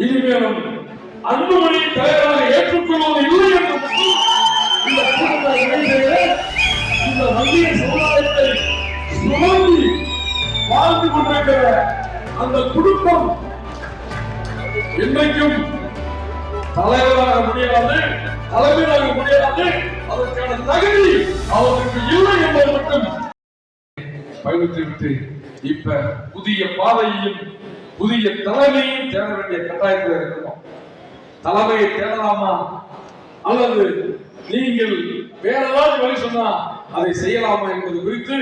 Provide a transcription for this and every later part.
இனிமேலும் அன்புமணி தலைவராக ஏற்றுக்கொள்வது இல்லை என்று இந்த இந்த வங்கிய சமுதாயத்தை சுமந்தி வாழ்ந்து கொண்டிருக்கிற அந்த குடும்பம் இன்றைக்கும் தலைவராக முடியாது, தலைமையாக முடியாது, அதற்கான தகுதி அவருக்கு இல்லை என்பது மட்டும் பயணித்துவிட்டு இப்ப புதிய பாதையையும் புதிய தலைமையும் தேட வேண்டிய கட்டாயத்தில் இருக்கிறோம். தலைமையை தேடலாமா அல்லது நீங்கள் வேற ஏதாவது வழி சொன்னா அதை செய்யலாமா என்பது குறித்து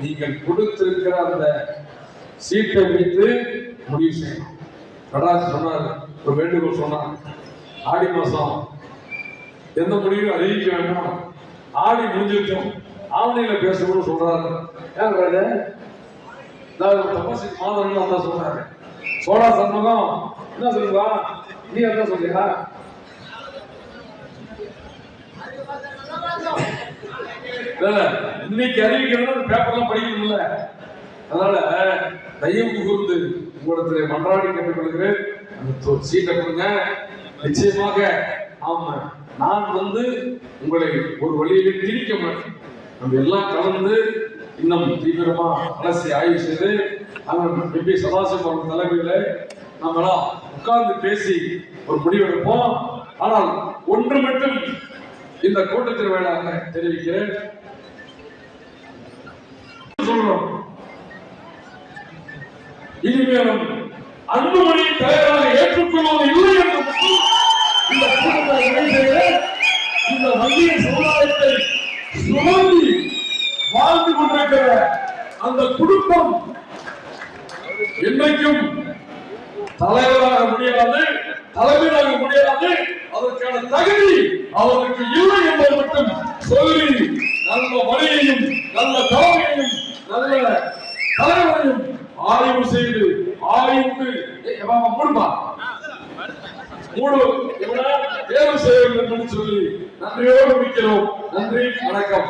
நீங்கள் கொடுத்திருக்கிற அந்த சீட்டை வைத்து முடிவு செய்யணும். கடாசி சொன்னார், ஒரு வேண்டுகோள் சொன்னார், ஆடி மாசம் எந்த முடிவும் அறிவிக்க வேண்டாம், ஆடி முடிஞ்சிருக்கும் ஆவணியில பேசணும்னு சொல்றாரு. ஏன் மாதம் வந்தா சொல்றாரு. சோழா சண்முகம் என்ன சொல்லுவா, நீ என்ன சொல்றியா? இன்னைக்கு அறிவிக்கிறது பேப்பர்லாம் படிக்கணும்ல, அதனால தயவு கூர்ந்து உங்களிடத்துல மன்றாடி கேட்டுக்கொள்கிறேன், அந்த சீட்டை கொடுங்க. நிச்சயமாக ஆமா, நான் உங்களை ஒரு வழியிலே திணிக்க மாட்டேன். நம்ம எல்லாம் கலந்து இன்னும் தீவிரமா அலசி ஆய்வு செய்து அவன் எம்பி சதாசிவம் தலைமையில நம்மளாம் உட்கார்ந்து பேசி ஒரு முடிவெடுப்போம். ஆனால் ஒன்று மட்டும் இந்த கூட்டத்தில் வேளாக தெரிவிக்கிறேன், சொல்றோம், இனிமேலும் அன்புமணி தலைவராக ஏற்றுக்கொள்வது இல்லை என்று இந்த கூட்டத்தில் இந்த வங்கிய சமுதாயத்தை சுமந்தி வாழ்ந்து கொண்டிருக்கிற அந்த குடும்பம் என்றைக்கும் தலைவராக முடியாது, தலைமையாக முடியாது, அதற்கான தகுதி அவருக்கு இல்லை என்பது மட்டும் சொல்லி நல்ல வழியையும் நல்ல தலைமையையும் நல்ல தலைவரையும் ஆய்வு செய்து ஆய்வுக்கு தேர்வு செய்ய வேண்டும் என்று சொல்லி நன்றியோடு முடிக்கிறோம். நன்றி, வணக்கம்.